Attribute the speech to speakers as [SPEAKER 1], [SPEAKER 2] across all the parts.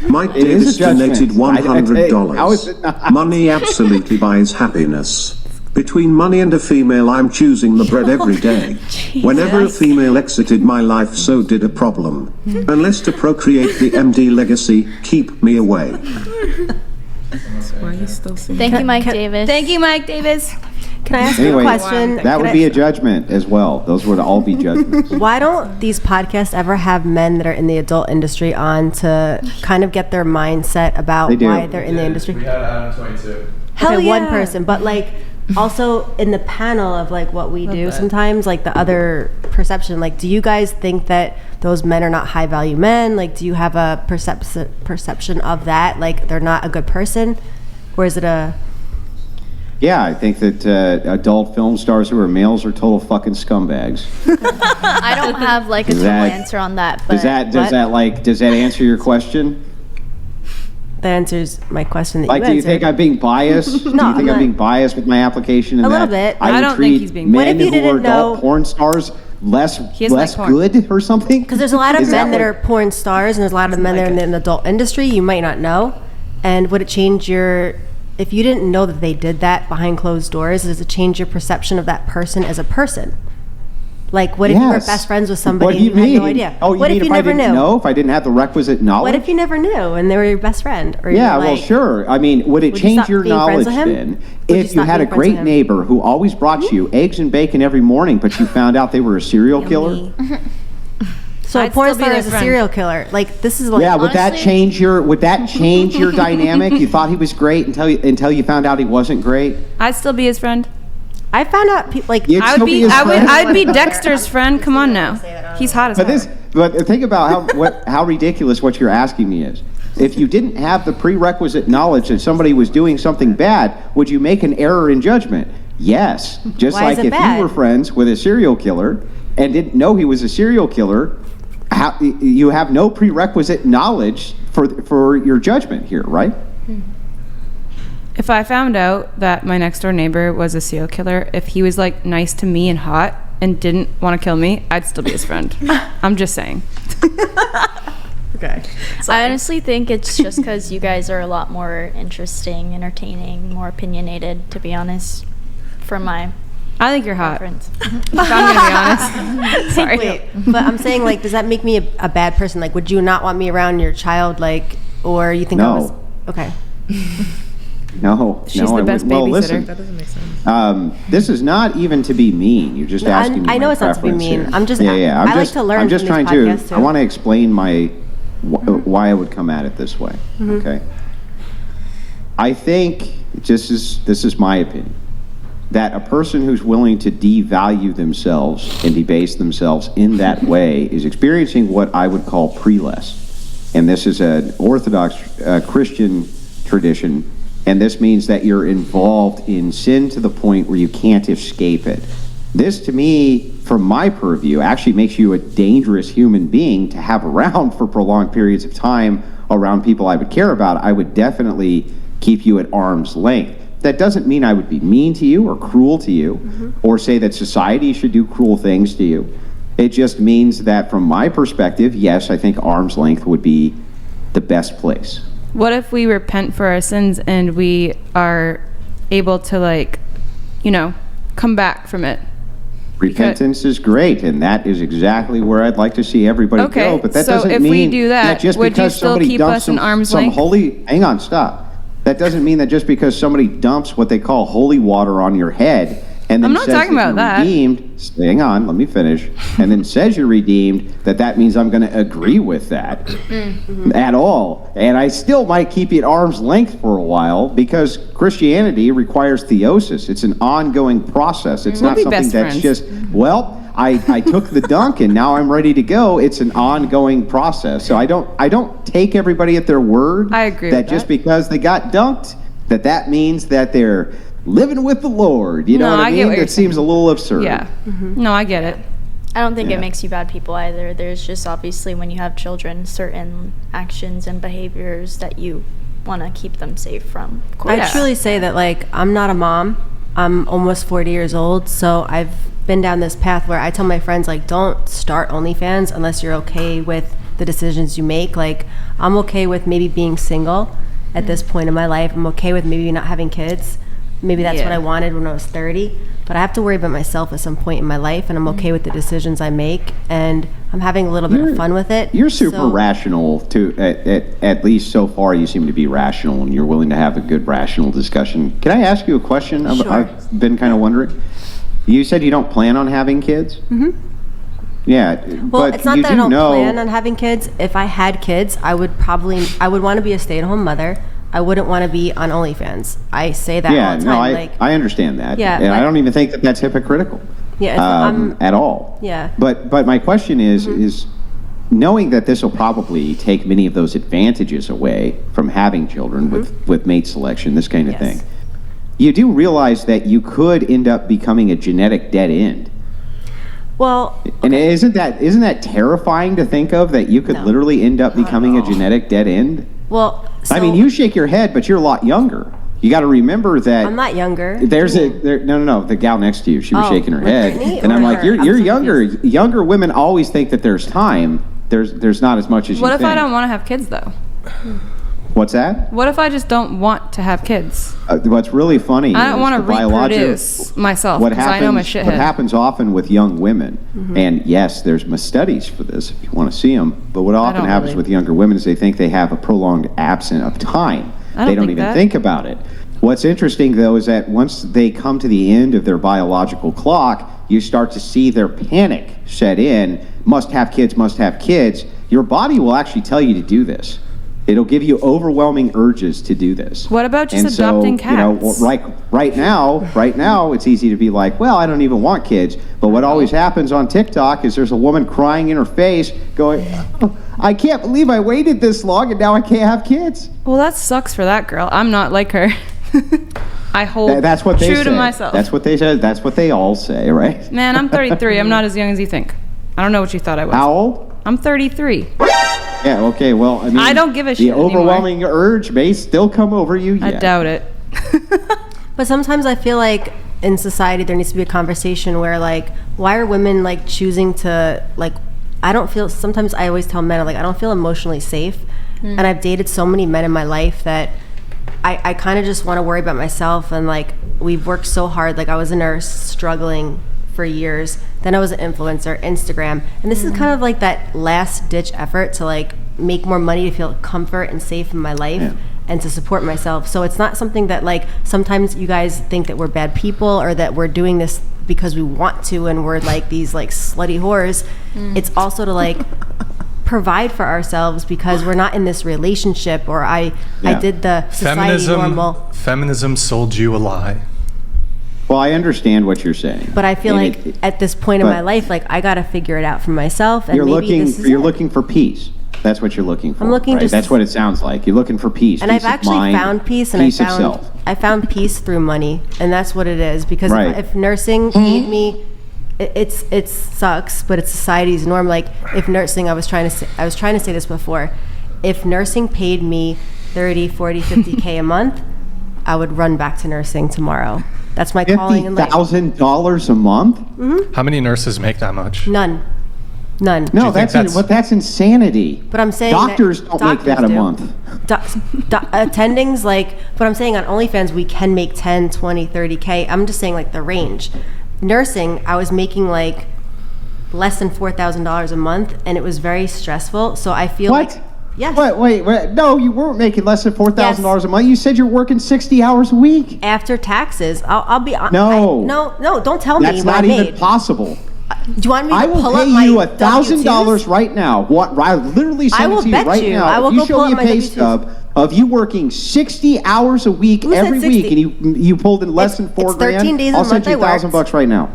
[SPEAKER 1] Mike
[SPEAKER 2] It is
[SPEAKER 1] Davis
[SPEAKER 2] a judgment.
[SPEAKER 1] donated
[SPEAKER 2] How is it
[SPEAKER 1] $100.
[SPEAKER 2] not?
[SPEAKER 1] Money absolutely buys happiness. Between money and a female, I'm choosing the bread every day. Whenever a female exited my life, so did a problem. Unless to procreate the MD legacy, keep me away.
[SPEAKER 3] Why you still singing?
[SPEAKER 4] Thank you, Mike Davis.
[SPEAKER 5] Thank you, Mike Davis.
[SPEAKER 6] Can I ask you a
[SPEAKER 2] Anyway,
[SPEAKER 6] question?
[SPEAKER 2] that would be a judgment as well. Those would all be judgments.
[SPEAKER 6] Why don't these podcasts ever have men that are in the adult industry on to kind of get their mindset about
[SPEAKER 2] They do.
[SPEAKER 6] why they're in the industry?
[SPEAKER 7] We had Adam 22.
[SPEAKER 5] Hell
[SPEAKER 6] Okay,
[SPEAKER 5] yeah.
[SPEAKER 6] one person, but like also in the panel of like what we do sometimes, like the other perception, like do you guys think that those men are not high value men? Like do you have a perception of that, like they're not a good person? Or is it a...
[SPEAKER 2] Yeah, I think that adult film stars who are males are total fucking scumbags.
[SPEAKER 4] I don't have like a
[SPEAKER 2] Does
[SPEAKER 4] total
[SPEAKER 2] that-
[SPEAKER 4] answer on that, but
[SPEAKER 2] Does that answer your question?
[SPEAKER 6] That answers my question that
[SPEAKER 2] Like,
[SPEAKER 6] you
[SPEAKER 2] do you
[SPEAKER 6] answered.
[SPEAKER 2] think I'm being biased? Do you
[SPEAKER 6] I'm
[SPEAKER 2] think
[SPEAKER 6] not.
[SPEAKER 2] I'm being biased with my application? In
[SPEAKER 6] A
[SPEAKER 2] that
[SPEAKER 6] little bit.
[SPEAKER 2] I
[SPEAKER 5] I
[SPEAKER 2] would
[SPEAKER 5] don't
[SPEAKER 2] treat
[SPEAKER 5] think he's being-
[SPEAKER 6] What
[SPEAKER 2] men
[SPEAKER 6] if you
[SPEAKER 2] who are
[SPEAKER 6] didn't
[SPEAKER 2] adult
[SPEAKER 6] know-
[SPEAKER 2] porn stars less
[SPEAKER 5] doesn't like porn.
[SPEAKER 2] good or something?
[SPEAKER 6] Because there's a lot of
[SPEAKER 2] Is
[SPEAKER 6] men that are
[SPEAKER 2] what-
[SPEAKER 6] porn stars, and there's a lot of men that are in the adult industry you might not know. And would it change your... If you didn't know that they did that behind closed doors, does it change your perception of that person as a person? Like, what if you were
[SPEAKER 2] Yes.
[SPEAKER 6] best friends with somebody
[SPEAKER 2] What do you
[SPEAKER 6] and you
[SPEAKER 2] mean?
[SPEAKER 6] had no idea?
[SPEAKER 2] Oh, you
[SPEAKER 6] what
[SPEAKER 2] mean
[SPEAKER 6] if you
[SPEAKER 2] I
[SPEAKER 6] never
[SPEAKER 2] didn't
[SPEAKER 6] knew?
[SPEAKER 2] know? If I didn't have the requisite knowledge?
[SPEAKER 6] What if you never knew and they were your best friend? Or you
[SPEAKER 2] Yeah,
[SPEAKER 6] were
[SPEAKER 2] well,
[SPEAKER 6] like,
[SPEAKER 2] sure. I mean, would it
[SPEAKER 6] Would you
[SPEAKER 2] change
[SPEAKER 6] stop
[SPEAKER 2] your
[SPEAKER 6] being friends
[SPEAKER 2] knowledge
[SPEAKER 6] with him?
[SPEAKER 2] then
[SPEAKER 6] Would you
[SPEAKER 2] if you
[SPEAKER 6] stop
[SPEAKER 2] had a
[SPEAKER 6] being friends
[SPEAKER 2] great
[SPEAKER 6] with him?
[SPEAKER 2] neighbor who always brought you eggs and bacon every morning, but you found out they were a serial killer?
[SPEAKER 6] So a
[SPEAKER 5] I'd
[SPEAKER 6] porn
[SPEAKER 5] still be
[SPEAKER 6] star
[SPEAKER 5] their
[SPEAKER 6] is a
[SPEAKER 5] friend.
[SPEAKER 6] serial killer. Like, this is like...
[SPEAKER 2] Yeah, would that
[SPEAKER 4] honestly-
[SPEAKER 2] change your dynamic? You thought he was great until you found out he wasn't great?
[SPEAKER 5] I'd still be his friend.
[SPEAKER 6] I found out people... Like,
[SPEAKER 2] You'd still be his friend?
[SPEAKER 5] I'd be Dexter's friend. Come on now. He's hot as hell.
[SPEAKER 2] But think about how ridiculous what you're asking me is. If you didn't have the prerequisite knowledge that somebody was doing something bad, would you make an error in judgment? Yes. Just
[SPEAKER 6] Why is
[SPEAKER 2] like
[SPEAKER 6] it
[SPEAKER 2] if
[SPEAKER 6] bad?
[SPEAKER 2] you were friends with a serial killer and didn't know he was a serial killer, you have no prerequisite knowledge for your judgment here, right?
[SPEAKER 5] If I found out that my next door neighbor was a serial killer, if he was like nice to me and hot and didn't want to kill me, I'd still be his friend. I'm just saying.
[SPEAKER 6] okay.
[SPEAKER 4] I honestly think it's just because you guys are a lot more interesting, entertaining, more opinionated, to be honest, from my
[SPEAKER 5] I think you're hot.
[SPEAKER 4] preference.
[SPEAKER 5] If I'm gonna be honest. Sorry.
[SPEAKER 6] Wait, but I'm saying, like, does that make me a bad person? Like, would you not want me around your child, like, or you think I
[SPEAKER 2] No.
[SPEAKER 6] was... Okay.
[SPEAKER 2] No.
[SPEAKER 5] She's
[SPEAKER 2] no,
[SPEAKER 5] the best
[SPEAKER 2] well,
[SPEAKER 5] babysitter.
[SPEAKER 2] listen,
[SPEAKER 3] That doesn't make sense.
[SPEAKER 2] this is not even to be mean. You're just asking me
[SPEAKER 6] I know
[SPEAKER 2] my
[SPEAKER 6] it's not to be
[SPEAKER 2] preference
[SPEAKER 6] mean.
[SPEAKER 2] here.
[SPEAKER 6] I'm just-
[SPEAKER 2] Yeah.
[SPEAKER 6] I like to learn
[SPEAKER 2] I'm just
[SPEAKER 6] from
[SPEAKER 2] trying
[SPEAKER 6] these
[SPEAKER 2] to.
[SPEAKER 6] podcasts, too.
[SPEAKER 2] I want to explain why I would come at it this way.
[SPEAKER 6] Mm-hmm.
[SPEAKER 2] Okay. I think this is my opinion that a person who's willing to devalue themselves and debase themselves in that way is experiencing what I would call pre-less. And this is an Orthodox Christian tradition, and this means that you're involved in sin to the point where you can't escape it. This, to me, from my purview, actually makes you a dangerous human being to have around for prolonged periods of time around people I would care about. I would definitely keep you at arm's length. That doesn't mean I would be mean to you or cruel to you or say that society should do cruel things to you. It just means that from my perspective, yes, I think arm's length would be the best place.
[SPEAKER 5] What if we repent for our sins and we are able to, like, come back from it?
[SPEAKER 2] Repentance is great, and that is exactly where I'd like to see everybody
[SPEAKER 5] Okay,
[SPEAKER 2] go. But that
[SPEAKER 5] so
[SPEAKER 2] doesn't
[SPEAKER 5] if
[SPEAKER 2] mean
[SPEAKER 5] we do that,
[SPEAKER 2] just
[SPEAKER 5] would you
[SPEAKER 2] because
[SPEAKER 5] still
[SPEAKER 2] somebody
[SPEAKER 5] keep
[SPEAKER 2] dumps
[SPEAKER 5] us in
[SPEAKER 2] some,
[SPEAKER 5] arm's
[SPEAKER 2] some
[SPEAKER 5] length?
[SPEAKER 2] holy. Hang on, stop. That doesn't mean that just because somebody dumps what they call holy water on your head and then
[SPEAKER 5] I'm not
[SPEAKER 2] says
[SPEAKER 5] talking
[SPEAKER 2] that
[SPEAKER 5] about that.
[SPEAKER 2] you're redeemed. Hang on, let me finish. And then says you're redeemed. That means I'm going to agree with that at all. And I still might keep you at arm's length for a while because Christianity requires theosis. It's an ongoing process. It's
[SPEAKER 5] We'll
[SPEAKER 2] not
[SPEAKER 5] be
[SPEAKER 2] something
[SPEAKER 5] best
[SPEAKER 2] that's
[SPEAKER 5] friends.
[SPEAKER 2] just I took the dunk and now I'm ready to go. It's an ongoing process. So I don't take everybody at their word.
[SPEAKER 5] I agree
[SPEAKER 2] that
[SPEAKER 5] with
[SPEAKER 2] just
[SPEAKER 5] that.
[SPEAKER 2] because they got dunked, that means that they're living with the Lord. You know
[SPEAKER 5] No,
[SPEAKER 2] what I
[SPEAKER 5] I get
[SPEAKER 2] mean?
[SPEAKER 5] what you're
[SPEAKER 2] That seems a little absurd.
[SPEAKER 5] Yeah. No, I get it.
[SPEAKER 4] I don't think
[SPEAKER 2] Yeah.
[SPEAKER 4] it makes you bad people either. There's just obviously when you have children, certain actions and behaviors that you want to keep them safe from. Of course.
[SPEAKER 6] I truly say that, like, I'm not a mom. I'm almost 40 years old, so I've been down this path where I tell my friends, like, don't start OnlyFans unless you're okay with the decisions you make. Like, I'm okay with maybe being single at this point in my life. I'm okay with maybe not having kids. Maybe that's what I wanted when I was 30. But I have to worry about myself at some point in my life, and I'm okay with the decisions I make, and I'm having a little bit of fun with it.
[SPEAKER 2] You're super rational, too. At least so far, you seem to be rational, and you're willing to have a good rational discussion. Can I ask you a question?
[SPEAKER 6] Sure.
[SPEAKER 2] I've been kind of wondering. You said you don't plan on having kids? Mm-hmm. Yeah,
[SPEAKER 6] well,
[SPEAKER 2] but
[SPEAKER 6] it's not
[SPEAKER 2] you
[SPEAKER 6] that
[SPEAKER 2] do
[SPEAKER 6] I don't
[SPEAKER 2] know.
[SPEAKER 6] plan on having kids. If I had kids, I would want to be a stay-at-home mother. I wouldn't want to be on OnlyFans. I say that all the time.
[SPEAKER 2] I understand that.
[SPEAKER 6] Yeah,
[SPEAKER 2] and I don't even think that that's hypocritical.
[SPEAKER 6] Yeah,
[SPEAKER 2] at all.
[SPEAKER 6] Yeah.
[SPEAKER 2] But my question is knowing that this will probably take many of those advantages away from having children with mate selection, this kind of thing. You do realize that you could end up becoming a genetic dead end.
[SPEAKER 6] Well,
[SPEAKER 2] and isn't that terrifying to think of, that you could literally end up becoming a genetic dead end?
[SPEAKER 6] Well,
[SPEAKER 2] I mean, you shake your head, but you're a lot younger. You got to remember that
[SPEAKER 6] I'm not younger.
[SPEAKER 2] No. The gal next to you, she was shaking her head, and I'm like,
[SPEAKER 6] her?
[SPEAKER 2] you're younger. Younger women always think that there's time. There's not as much as you think.
[SPEAKER 5] What if I don't want to have kids though?
[SPEAKER 2] What's that?
[SPEAKER 5] What if I just don't want to have kids?
[SPEAKER 2] What's really funny
[SPEAKER 5] I don't
[SPEAKER 2] is
[SPEAKER 5] want to
[SPEAKER 2] the biological-
[SPEAKER 5] reproduce myself
[SPEAKER 2] What
[SPEAKER 5] because I
[SPEAKER 2] happens,
[SPEAKER 5] know my shithead.
[SPEAKER 2] what happens often with young women, and yes, there's studies for this if you want to see them, but what often
[SPEAKER 5] don't
[SPEAKER 2] happens
[SPEAKER 5] really.
[SPEAKER 2] with younger women is they think they have a prolonged absence of time.
[SPEAKER 5] I don't
[SPEAKER 2] They don't
[SPEAKER 5] think
[SPEAKER 2] even
[SPEAKER 5] that.
[SPEAKER 2] think about it. What's interesting, though, is that once they come to the end of their biological clock, you start to see their panic set in. Must have kids, must have kids. Your body will actually tell you to do this. It'll give you overwhelming urges to do this.
[SPEAKER 5] What about just
[SPEAKER 2] And
[SPEAKER 5] adopting
[SPEAKER 2] so, you know,
[SPEAKER 5] cats?
[SPEAKER 2] right now, it's easy to be like, well, I don't even want kids. But what always happens on TikTok is there's a woman crying in her face going, oh, I can't believe I waited this long and now I can't have kids.
[SPEAKER 5] Well, that sucks for that girl. I'm not like her. I hold
[SPEAKER 2] That's what they
[SPEAKER 5] true
[SPEAKER 2] say.
[SPEAKER 5] to myself.
[SPEAKER 2] That's what they said. That's what they all say, right?
[SPEAKER 5] Man, I'm 33. I'm not as young as you think. I don't know what you thought I was.
[SPEAKER 2] How old?
[SPEAKER 5] I'm 33.
[SPEAKER 2] Yeah, okay, well, I mean,
[SPEAKER 5] I don't give a shit
[SPEAKER 2] The overwhelming urge may still come over you
[SPEAKER 5] I
[SPEAKER 2] yet.
[SPEAKER 5] doubt it.
[SPEAKER 6] But sometimes I feel like in society there needs to be a conversation where, like, why are women like choosing to, like, I don't feel, sometimes I always tell men, like, I don't feel emotionally safe. And I've dated so many men in my life that I kind of just want to worry about myself. And like, we've worked so hard. Like, I was a nurse struggling for years. Then I was an influencer, Instagram. And this is kind of like that last ditch effort to like make more money to feel comfort and safe in my life and to support myself. So it's not something that, like, sometimes you guys think that we're bad people or that we're doing this because we want to and we're like these like slutty whores. It's also to like provide for ourselves because we're not in this relationship, or I did the society normal.
[SPEAKER 3] Feminism sold you a lie.
[SPEAKER 2] Well, I understand what you're saying.
[SPEAKER 6] But I feel
[SPEAKER 2] And
[SPEAKER 6] like at this point in my life, like, I got to figure it out for myself. And
[SPEAKER 2] you're
[SPEAKER 6] maybe this is
[SPEAKER 2] you're
[SPEAKER 6] it.
[SPEAKER 2] looking for peace. That's what you're looking for.
[SPEAKER 6] I'm looking
[SPEAKER 2] right?
[SPEAKER 6] just-
[SPEAKER 2] That's what it sounds like. You're looking for peace.
[SPEAKER 6] And
[SPEAKER 2] peace
[SPEAKER 6] I've
[SPEAKER 2] of
[SPEAKER 6] actually
[SPEAKER 2] mind,
[SPEAKER 6] found peace, and
[SPEAKER 2] peace of self.
[SPEAKER 6] I found peace through money, and that's what it is. Because
[SPEAKER 2] Right.
[SPEAKER 6] if nursing paid me, it sucks, but it's society's norm. Like, if nursing, I was trying to say this before, if nursing paid me 30, 40, 50K a month, I would run back to nursing tomorrow. That's my calling in life.
[SPEAKER 2] $50,000 a month?
[SPEAKER 3] How many nurses make that much?
[SPEAKER 6] None.
[SPEAKER 2] No,
[SPEAKER 3] you think
[SPEAKER 2] that's insanity.
[SPEAKER 6] But I'm saying
[SPEAKER 2] doctors
[SPEAKER 6] that
[SPEAKER 2] don't make that
[SPEAKER 6] doctors
[SPEAKER 2] a
[SPEAKER 6] do.
[SPEAKER 2] month.
[SPEAKER 6] Attendings, like, but I'm saying on OnlyFans we can make 10, 20, 30K. I'm just saying, like, the range. Nursing, I was making like less than $4,000 a month, and it was very stressful. So I feel
[SPEAKER 2] What?
[SPEAKER 6] like, yes.
[SPEAKER 2] Wait. No, you weren't making less than $4,000 a month. You said you're working 60 hours a week.
[SPEAKER 6] After taxes, I'll be honest.
[SPEAKER 2] No.
[SPEAKER 6] No, don't tell me
[SPEAKER 2] That's
[SPEAKER 6] what
[SPEAKER 2] not
[SPEAKER 6] I
[SPEAKER 2] even
[SPEAKER 6] made.
[SPEAKER 2] possible.
[SPEAKER 6] Do you want me to
[SPEAKER 2] I will
[SPEAKER 6] pull up
[SPEAKER 2] pay
[SPEAKER 6] my
[SPEAKER 2] you
[SPEAKER 6] W-2s?
[SPEAKER 2] $1,000 right now. What? I literally
[SPEAKER 6] I
[SPEAKER 2] send it
[SPEAKER 6] will
[SPEAKER 2] to you
[SPEAKER 6] bet
[SPEAKER 2] right
[SPEAKER 6] you.
[SPEAKER 2] now.
[SPEAKER 6] I will
[SPEAKER 2] if you
[SPEAKER 6] go
[SPEAKER 2] show
[SPEAKER 6] pull
[SPEAKER 2] me a
[SPEAKER 6] up my
[SPEAKER 2] pay
[SPEAKER 6] W-2s.
[SPEAKER 2] stub of you working 60 hours a week
[SPEAKER 6] Who said
[SPEAKER 2] every
[SPEAKER 6] 60?
[SPEAKER 2] week, and you pulled in less than
[SPEAKER 6] It's
[SPEAKER 2] $4,000.
[SPEAKER 6] 13 days a
[SPEAKER 2] I'll send
[SPEAKER 6] month
[SPEAKER 2] you
[SPEAKER 6] I worked.
[SPEAKER 2] $1,000 right now.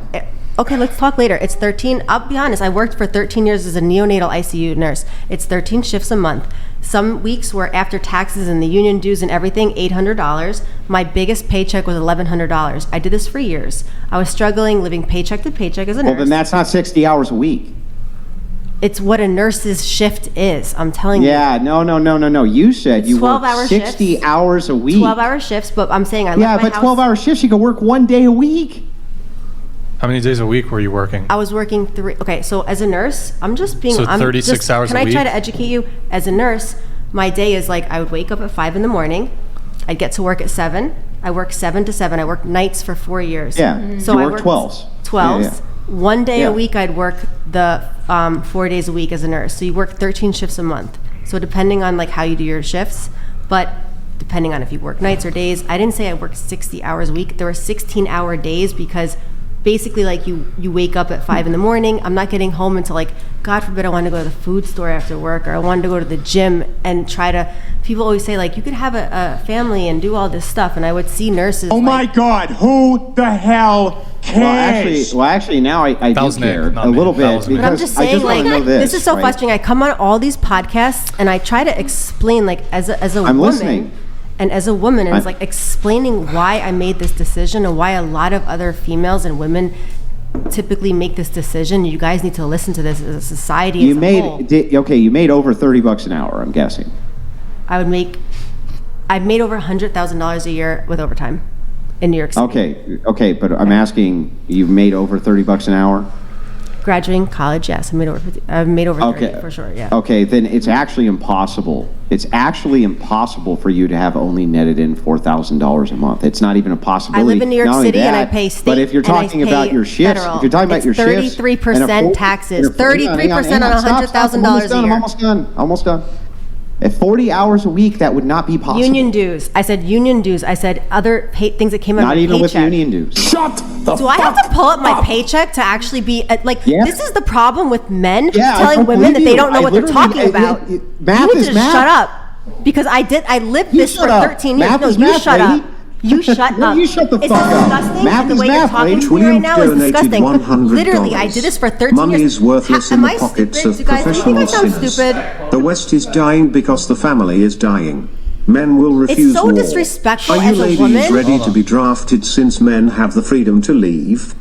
[SPEAKER 6] Okay, let's talk later. It's 13. I'll be honest. I worked for 13 years as a neonatal ICU nurse. It's 13 shifts a month. Some weeks were after taxes and the union dues and everything, $800. My biggest paycheck was $1,100. I did this for years. I was struggling, living paycheck to paycheck as a nurse.
[SPEAKER 2] Well, then that's not 60 hours a week.
[SPEAKER 6] It's what a nurse's shift is. I'm telling you.
[SPEAKER 2] Yeah, no. You said
[SPEAKER 6] It's
[SPEAKER 2] you work
[SPEAKER 6] 12-hour
[SPEAKER 2] 60
[SPEAKER 6] shifts.
[SPEAKER 2] hour a week.
[SPEAKER 6] 12-hour shifts, but I'm saying I left
[SPEAKER 2] Yeah,
[SPEAKER 6] my
[SPEAKER 2] but
[SPEAKER 6] house.
[SPEAKER 2] 12-hour shifts, you can work one day a week.
[SPEAKER 3] How many days a week were you working?
[SPEAKER 6] I was working 3. Okay, so as a nurse, I'm just being.
[SPEAKER 3] So
[SPEAKER 6] I'm
[SPEAKER 3] 36
[SPEAKER 6] just,
[SPEAKER 3] hours a
[SPEAKER 6] Can I try
[SPEAKER 3] week?
[SPEAKER 6] to educate you? As a nurse, my day is like I would wake up at 5 in the morning. I'd get to work at 7. I work 7 to 7. I worked nights for 4 years.
[SPEAKER 2] Yeah.
[SPEAKER 6] So
[SPEAKER 2] You
[SPEAKER 6] I
[SPEAKER 2] work
[SPEAKER 6] worked
[SPEAKER 2] 12s.
[SPEAKER 6] 12s.
[SPEAKER 2] Yeah, yeah.
[SPEAKER 6] One day
[SPEAKER 2] Yeah.
[SPEAKER 6] a week, I'd work the 4 days a week as a nurse. So you work 13 shifts a month. So depending on like how you do your shifts, but depending on if you work nights or days, I didn't say I worked 60 hours a week. There were 16-hour days because basically like you wake up at 5 in the morning. I'm not getting home until like, God forbid, I wanted to go to the food store after work, or I wanted to go to the gym and try to. People always say like you could have a family and do all this stuff, and I would see nurses.
[SPEAKER 7] Oh my God, who the hell cares?
[SPEAKER 2] Well, actually, now I do
[SPEAKER 3] was Nick,
[SPEAKER 2] care
[SPEAKER 3] not
[SPEAKER 2] a
[SPEAKER 3] me.
[SPEAKER 2] little
[SPEAKER 3] That
[SPEAKER 2] bit
[SPEAKER 3] was me.
[SPEAKER 6] But I'm
[SPEAKER 2] because
[SPEAKER 6] just
[SPEAKER 2] I
[SPEAKER 6] saying,
[SPEAKER 2] just want
[SPEAKER 6] like,
[SPEAKER 2] to know
[SPEAKER 6] this is so
[SPEAKER 2] right?
[SPEAKER 6] frustrating. I come on all these podcasts and I try to explain, like, as a
[SPEAKER 2] I'm
[SPEAKER 6] woman,
[SPEAKER 2] listening.
[SPEAKER 6] and as a woman, and it's
[SPEAKER 2] I'm-
[SPEAKER 6] like explaining why I made this decision and why a lot of other females and women typically make this decision. You guys need to listen to this as a society.
[SPEAKER 2] You
[SPEAKER 6] as a
[SPEAKER 2] made
[SPEAKER 6] whole.
[SPEAKER 2] okay. You made over $30 an hour. I'm guessing.
[SPEAKER 6] I've made over $100,000 a year with overtime in New York City.
[SPEAKER 2] Okay, but I'm asking. You've made over $30 an hour.
[SPEAKER 6] Graduating college, yes, I've made over 30
[SPEAKER 2] Okay,
[SPEAKER 6] for sure. Yeah.
[SPEAKER 2] Okay, then it's actually impossible. It's actually impossible for you to have only netted in $4,000 a month. It's not even a possibility.
[SPEAKER 6] I live in New York
[SPEAKER 2] Not only
[SPEAKER 6] City and I
[SPEAKER 2] that,
[SPEAKER 6] pay state.
[SPEAKER 2] But if you're
[SPEAKER 6] and I
[SPEAKER 2] talking
[SPEAKER 6] pay
[SPEAKER 2] about your shifts,
[SPEAKER 6] federal.
[SPEAKER 2] if you're talking about your shifts,
[SPEAKER 6] 33% taxes. 33% on $100,000 a
[SPEAKER 2] I'm
[SPEAKER 6] year.
[SPEAKER 2] almost done. Almost done. At 40 hours a week, that would not be possible.
[SPEAKER 6] Union dues. I said union dues. I said other things that came out of
[SPEAKER 2] Not
[SPEAKER 6] my
[SPEAKER 2] even with
[SPEAKER 6] paycheck.
[SPEAKER 2] union dues.
[SPEAKER 7] Shut the
[SPEAKER 6] Do I have to pull up my paycheck to actually be like?
[SPEAKER 2] Yeah.
[SPEAKER 6] This is the problem with men
[SPEAKER 2] Yeah, I
[SPEAKER 6] telling
[SPEAKER 2] don't
[SPEAKER 6] women that
[SPEAKER 2] believe
[SPEAKER 6] they
[SPEAKER 2] you.
[SPEAKER 6] don't know
[SPEAKER 2] I
[SPEAKER 6] what they're
[SPEAKER 2] literally-
[SPEAKER 6] talking about.
[SPEAKER 2] math
[SPEAKER 6] You need
[SPEAKER 2] is
[SPEAKER 6] to
[SPEAKER 2] math.
[SPEAKER 6] shut up because I lived
[SPEAKER 2] You
[SPEAKER 6] this
[SPEAKER 2] shut
[SPEAKER 6] for
[SPEAKER 2] up.
[SPEAKER 6] 13 years.
[SPEAKER 2] Math
[SPEAKER 6] No,
[SPEAKER 2] is
[SPEAKER 6] you
[SPEAKER 2] math,
[SPEAKER 6] shut
[SPEAKER 2] lady.
[SPEAKER 6] up. You shut
[SPEAKER 2] No,
[SPEAKER 6] up.
[SPEAKER 2] you shut the
[SPEAKER 6] It's
[SPEAKER 2] fuck up.
[SPEAKER 6] disgusting.
[SPEAKER 2] Math
[SPEAKER 6] The
[SPEAKER 2] is
[SPEAKER 6] way
[SPEAKER 2] math,
[SPEAKER 6] you're talking
[SPEAKER 2] lady.
[SPEAKER 6] to me right now is
[SPEAKER 1] Donated
[SPEAKER 6] disgusting.
[SPEAKER 1] $100.
[SPEAKER 6] Literally, I did this for 13
[SPEAKER 1] Money
[SPEAKER 6] years.
[SPEAKER 1] is worthless
[SPEAKER 6] Am
[SPEAKER 1] in the
[SPEAKER 6] I
[SPEAKER 1] pockets
[SPEAKER 6] stupid?
[SPEAKER 1] of
[SPEAKER 6] You guys, do you think I
[SPEAKER 1] professional
[SPEAKER 6] sound
[SPEAKER 1] sinners.
[SPEAKER 6] stupid?
[SPEAKER 1] The West is dying because the family is dying. Men will refuse
[SPEAKER 6] It's so
[SPEAKER 1] war.
[SPEAKER 6] disrespectful
[SPEAKER 1] Are you
[SPEAKER 6] as a
[SPEAKER 1] ladies
[SPEAKER 6] woman.
[SPEAKER 1] ready to be drafted since men have the freedom to leave?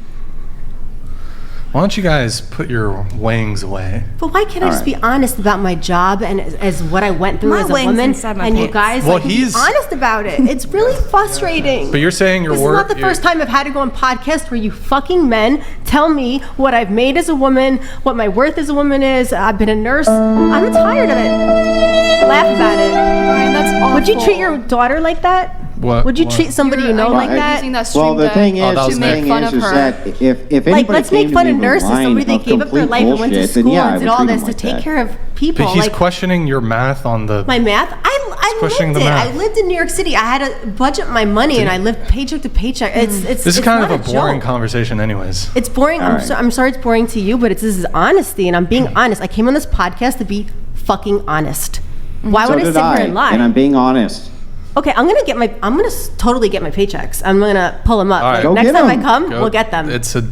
[SPEAKER 3] Why don't you guys put your wangs away?
[SPEAKER 6] But why can't I just
[SPEAKER 2] All
[SPEAKER 6] be honest about my job and as what I went through
[SPEAKER 5] My
[SPEAKER 6] as a
[SPEAKER 5] wings
[SPEAKER 6] woman?
[SPEAKER 5] inside my
[SPEAKER 6] And you
[SPEAKER 5] pants.
[SPEAKER 6] guys
[SPEAKER 3] Well,
[SPEAKER 6] like, be
[SPEAKER 3] he's-
[SPEAKER 6] honest about it. It's really frustrating.
[SPEAKER 3] But you're saying your
[SPEAKER 6] This is
[SPEAKER 3] work.
[SPEAKER 6] not the first time I've had to go on podcast where you fucking men tell me what I've made as a woman, what my worth as a woman is. I've been a nurse. I'm tired of it. Laugh about it.
[SPEAKER 8] Ryan, that's awful.
[SPEAKER 6] Would you treat your daughter like that?
[SPEAKER 3] What-
[SPEAKER 6] Would you
[SPEAKER 3] what?
[SPEAKER 6] treat somebody you know
[SPEAKER 8] I
[SPEAKER 6] like
[SPEAKER 8] you're
[SPEAKER 6] that?
[SPEAKER 8] using that stream
[SPEAKER 2] Well, the
[SPEAKER 8] deck
[SPEAKER 2] thing is,
[SPEAKER 3] that was
[SPEAKER 8] to
[SPEAKER 3] Nick.
[SPEAKER 8] make fun of
[SPEAKER 2] is
[SPEAKER 8] her.
[SPEAKER 2] that if anybody
[SPEAKER 6] Like, let's
[SPEAKER 2] came
[SPEAKER 6] make
[SPEAKER 2] to
[SPEAKER 6] fun
[SPEAKER 2] me
[SPEAKER 6] of
[SPEAKER 2] with a
[SPEAKER 6] nurses.
[SPEAKER 2] line
[SPEAKER 6] Somebody that
[SPEAKER 2] of
[SPEAKER 6] gave up their
[SPEAKER 2] complete
[SPEAKER 6] life and went to
[SPEAKER 2] bullshit, then
[SPEAKER 6] school
[SPEAKER 2] yeah, I
[SPEAKER 6] and did
[SPEAKER 2] would
[SPEAKER 6] all
[SPEAKER 2] treat
[SPEAKER 6] this
[SPEAKER 2] them
[SPEAKER 6] to
[SPEAKER 2] like
[SPEAKER 6] take
[SPEAKER 2] that.
[SPEAKER 6] care of people.
[SPEAKER 3] But he's
[SPEAKER 6] like,
[SPEAKER 3] questioning your math on the.
[SPEAKER 6] my math? I
[SPEAKER 3] questioning
[SPEAKER 6] lived
[SPEAKER 3] the
[SPEAKER 6] it.
[SPEAKER 3] math.
[SPEAKER 6] I lived in New York City. I had to budget my money, and I lived paycheck to paycheck. It's
[SPEAKER 3] This is
[SPEAKER 6] it's
[SPEAKER 3] kind
[SPEAKER 6] not
[SPEAKER 3] of a boring
[SPEAKER 6] joke.
[SPEAKER 3] conversation, anyways.
[SPEAKER 6] It's boring.
[SPEAKER 2] All right.
[SPEAKER 6] I'm sorry it's boring to you, but this is honesty, and I'm being honest. I came on this podcast to be fucking honest. Why
[SPEAKER 2] So
[SPEAKER 6] would I
[SPEAKER 2] did
[SPEAKER 6] sit here and lie?
[SPEAKER 2] And I'm being honest.
[SPEAKER 6] Okay, I'm gonna totally get my paychecks. I'm gonna pull them up.
[SPEAKER 3] All right.
[SPEAKER 6] Like,
[SPEAKER 3] Go
[SPEAKER 6] next
[SPEAKER 2] get
[SPEAKER 6] time I
[SPEAKER 2] 'em.
[SPEAKER 6] come,
[SPEAKER 3] Go-
[SPEAKER 6] we'll get them.
[SPEAKER 3] It's a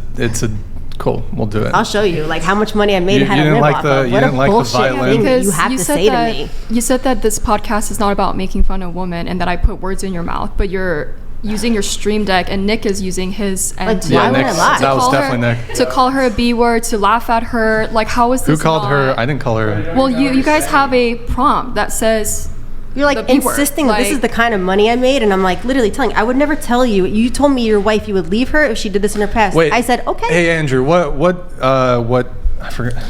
[SPEAKER 3] cool. We'll do it.
[SPEAKER 6] I'll show you like how much money I made
[SPEAKER 3] You-
[SPEAKER 6] and how
[SPEAKER 3] you
[SPEAKER 6] to
[SPEAKER 3] didn't
[SPEAKER 6] live
[SPEAKER 3] like
[SPEAKER 6] off
[SPEAKER 3] the-
[SPEAKER 6] of.
[SPEAKER 3] you
[SPEAKER 6] What a
[SPEAKER 3] didn't like the
[SPEAKER 6] bullshit
[SPEAKER 3] violin?
[SPEAKER 6] thing
[SPEAKER 8] Because
[SPEAKER 6] you have to
[SPEAKER 8] said
[SPEAKER 6] say
[SPEAKER 8] that,
[SPEAKER 6] to me.
[SPEAKER 8] You said that this podcast is not about making fun of women and that I put words in your mouth, but you're using your stream deck and Nick is using his end
[SPEAKER 6] Like,
[SPEAKER 8] to,
[SPEAKER 6] why
[SPEAKER 3] Yeah,
[SPEAKER 6] would I
[SPEAKER 3] Nick's-
[SPEAKER 6] lie?
[SPEAKER 3] that was
[SPEAKER 8] call her-
[SPEAKER 3] definitely Nick.
[SPEAKER 8] to call her a B word, to laugh at her. Like, how is
[SPEAKER 3] Who
[SPEAKER 8] this
[SPEAKER 3] called her?
[SPEAKER 8] not-
[SPEAKER 3] I didn't call her.
[SPEAKER 8] Well, you guys have a prompt that says
[SPEAKER 6] You're like
[SPEAKER 8] the B word,
[SPEAKER 6] insisting that this is
[SPEAKER 8] like-
[SPEAKER 6] the kind of money I made, and I'm like literally telling. I would never tell you. You told me your wife you would leave her if she did this in her past.
[SPEAKER 3] Wait.
[SPEAKER 6] I said okay.
[SPEAKER 3] Hey, Andrew. What? I forget.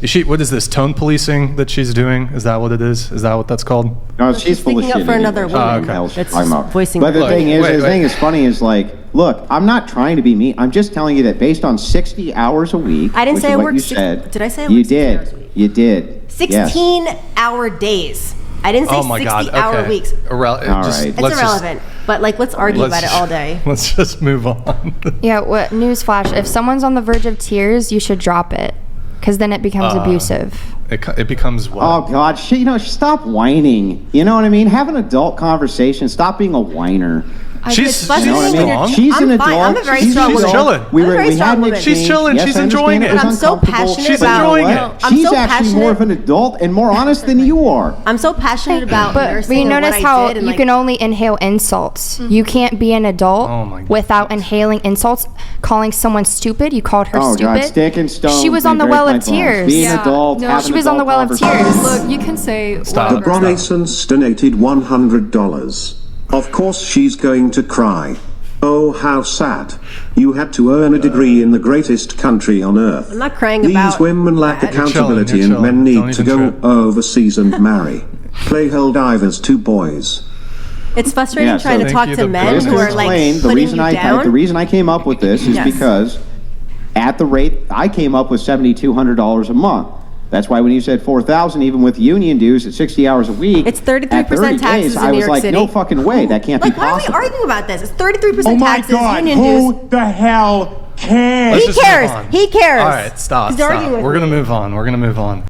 [SPEAKER 3] Is she? What is this? Tone policing that she's doing? Is that what it is? Is that what that's called?
[SPEAKER 2] No, she's full of
[SPEAKER 6] speaking up
[SPEAKER 2] shit.
[SPEAKER 6] for another
[SPEAKER 2] anyway.
[SPEAKER 6] woman.
[SPEAKER 2] What the hell she's
[SPEAKER 6] That's
[SPEAKER 2] talking about.
[SPEAKER 6] voicing
[SPEAKER 2] But the
[SPEAKER 6] her
[SPEAKER 2] thing is,
[SPEAKER 3] opinion.
[SPEAKER 2] the thing is funny is like, look, I'm not trying to be mean. I'm just telling you that based on 60 hours a week.
[SPEAKER 6] I didn't
[SPEAKER 2] which
[SPEAKER 6] say
[SPEAKER 2] is
[SPEAKER 6] I
[SPEAKER 2] what
[SPEAKER 6] worked
[SPEAKER 2] you
[SPEAKER 6] six-
[SPEAKER 2] said.
[SPEAKER 6] did I say I
[SPEAKER 2] You
[SPEAKER 6] worked 60
[SPEAKER 2] did.
[SPEAKER 6] hours a week?
[SPEAKER 2] You did.
[SPEAKER 6] 16-hour days. I didn't say
[SPEAKER 3] Oh my God.
[SPEAKER 6] 60-hour
[SPEAKER 3] Okay.
[SPEAKER 6] weeks.
[SPEAKER 2] All
[SPEAKER 3] Just,
[SPEAKER 2] right.
[SPEAKER 6] It's
[SPEAKER 3] let's just-
[SPEAKER 6] irrelevant. But like, let's argue about it all day.
[SPEAKER 3] Let's just move on.
[SPEAKER 9] Yeah, what newsflash, if someone's on the verge of tears, you should drop it. Because then it becomes abusive.
[SPEAKER 3] It becomes what?
[SPEAKER 2] Oh God, stop whining. You know what I mean? Have an adult conversation. Stop being a whiner.
[SPEAKER 3] she's
[SPEAKER 6] But
[SPEAKER 2] You know what I
[SPEAKER 3] she's
[SPEAKER 2] mean?
[SPEAKER 3] strong.
[SPEAKER 2] She's
[SPEAKER 6] I'm
[SPEAKER 2] an
[SPEAKER 6] fine.
[SPEAKER 2] adult.
[SPEAKER 6] I'm a very
[SPEAKER 2] She's
[SPEAKER 6] strong
[SPEAKER 2] an
[SPEAKER 6] woman.
[SPEAKER 2] adult.
[SPEAKER 3] chilling.
[SPEAKER 2] We
[SPEAKER 6] I'm a
[SPEAKER 2] were,
[SPEAKER 6] very
[SPEAKER 2] we
[SPEAKER 6] strong
[SPEAKER 2] had an
[SPEAKER 6] woman.
[SPEAKER 2] exchange.
[SPEAKER 3] She's chilling.
[SPEAKER 2] Yes,
[SPEAKER 3] She's
[SPEAKER 2] I understand
[SPEAKER 3] enjoying
[SPEAKER 2] it
[SPEAKER 3] it.
[SPEAKER 2] was
[SPEAKER 6] I'm so
[SPEAKER 2] uncomfortable,
[SPEAKER 6] passionate
[SPEAKER 3] She's
[SPEAKER 2] but you know
[SPEAKER 3] enjoying
[SPEAKER 2] what?
[SPEAKER 3] it.
[SPEAKER 6] I'm
[SPEAKER 2] She's
[SPEAKER 6] so
[SPEAKER 2] actually
[SPEAKER 6] passionate.
[SPEAKER 2] more of an adult and more honest than you are.
[SPEAKER 6] I'm so passionate about
[SPEAKER 9] But
[SPEAKER 6] nursing
[SPEAKER 9] you
[SPEAKER 6] and what
[SPEAKER 9] notice
[SPEAKER 6] I
[SPEAKER 9] how
[SPEAKER 6] did, and
[SPEAKER 9] you
[SPEAKER 6] like,
[SPEAKER 9] can only inhale insults. You can't be an adult
[SPEAKER 3] Oh my
[SPEAKER 9] without inhaling insults. Calling someone stupid, you called her
[SPEAKER 2] Oh
[SPEAKER 9] stupid.
[SPEAKER 2] God, stick and stone.
[SPEAKER 9] She was on the well of tears.
[SPEAKER 2] Being
[SPEAKER 8] Yeah.
[SPEAKER 2] an adult,
[SPEAKER 8] No,
[SPEAKER 2] having
[SPEAKER 9] she was on the
[SPEAKER 2] adult
[SPEAKER 9] well of tears.
[SPEAKER 2] conversations.
[SPEAKER 8] Look, you can say
[SPEAKER 3] Stop.
[SPEAKER 8] whatever.
[SPEAKER 1] LeBron Essence donated $100. Of course she's going to cry. Oh, how sad. You had to earn a degree in the greatest country on earth.
[SPEAKER 6] I'm not crying
[SPEAKER 1] These
[SPEAKER 6] about
[SPEAKER 1] women lack
[SPEAKER 6] that.
[SPEAKER 1] accountability
[SPEAKER 3] You're
[SPEAKER 1] and
[SPEAKER 3] chilling.
[SPEAKER 1] men
[SPEAKER 3] Don't
[SPEAKER 1] need to
[SPEAKER 3] even
[SPEAKER 1] go
[SPEAKER 3] trip.
[SPEAKER 1] overseas and marry. Play Helldivers to boys.
[SPEAKER 6] It's frustrating
[SPEAKER 2] Yeah,
[SPEAKER 6] trying
[SPEAKER 2] so-
[SPEAKER 6] to
[SPEAKER 3] Thank
[SPEAKER 6] talk
[SPEAKER 3] you,
[SPEAKER 6] to
[SPEAKER 3] the
[SPEAKER 6] men
[SPEAKER 2] Just
[SPEAKER 6] who
[SPEAKER 2] to
[SPEAKER 6] are like
[SPEAKER 2] explain, the
[SPEAKER 6] putting
[SPEAKER 2] reason
[SPEAKER 6] you
[SPEAKER 2] I
[SPEAKER 6] down.
[SPEAKER 2] the reason I came up with this is
[SPEAKER 6] Yes.
[SPEAKER 2] because at the rate I came up with $7,200 a month. That's why when you said 4,000, even with union dues at 60 hours a week,
[SPEAKER 6] It's 33%
[SPEAKER 2] at 30
[SPEAKER 6] taxes
[SPEAKER 2] days,
[SPEAKER 6] in
[SPEAKER 2] I
[SPEAKER 6] New
[SPEAKER 2] was
[SPEAKER 6] York
[SPEAKER 2] like,
[SPEAKER 6] City.
[SPEAKER 2] no fucking way, that can't
[SPEAKER 6] Like,
[SPEAKER 2] be
[SPEAKER 6] why are we
[SPEAKER 2] possible.
[SPEAKER 6] arguing about this? It's 33%
[SPEAKER 7] Oh my
[SPEAKER 6] taxes,
[SPEAKER 7] God,
[SPEAKER 6] union dues.
[SPEAKER 7] who the hell cares?
[SPEAKER 3] Let's
[SPEAKER 6] He
[SPEAKER 3] just move
[SPEAKER 6] cares.
[SPEAKER 3] on.
[SPEAKER 6] He cares.
[SPEAKER 3] All right, stop.
[SPEAKER 6] He's arguing
[SPEAKER 3] Stop.
[SPEAKER 6] with
[SPEAKER 3] We're
[SPEAKER 6] me.
[SPEAKER 3] gonna move on. We're gonna move on.